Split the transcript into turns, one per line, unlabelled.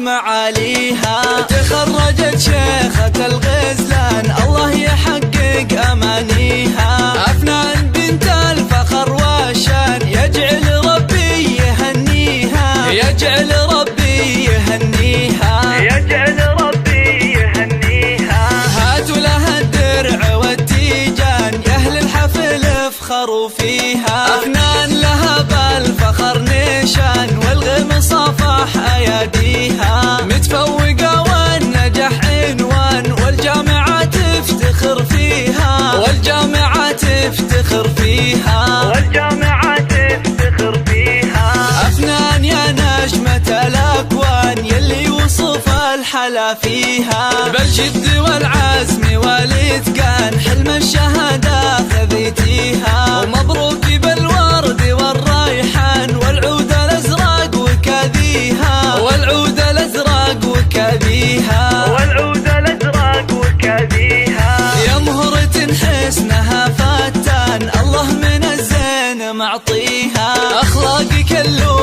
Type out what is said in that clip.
معاليها. تخرجت شيخة الغزلان الله يحقق أمانيها. أفنان بنت الفخر والشان يجعل ربي يهنيها، يجعل ربي يهنيها، يجعل ربي يهنيها. هاتوا لها الدرع والتيجان يا أهل الحفل افخروا فيها. أفنان لها بالفخر نيشان والغم صافح أياديها. متفوقة والنجاح عنوان والجامعة تفتخر فيها، والجامعة تفتخر فيها، والجامعة تفتخر فيها. أفنان يا نجمة الأكوان يلي وصف الحلا فيها. بالجد والعزم والإتقان حلم الشهادة خذيتيها. ومبروك بالورد والريحان والعود الأزرق وكذيها، والعود الأزرق وكذيها، والعود الأزرق وكذيها. يا مهرة حسنها فتان الله من الزين معطيها. أخلاقك اللون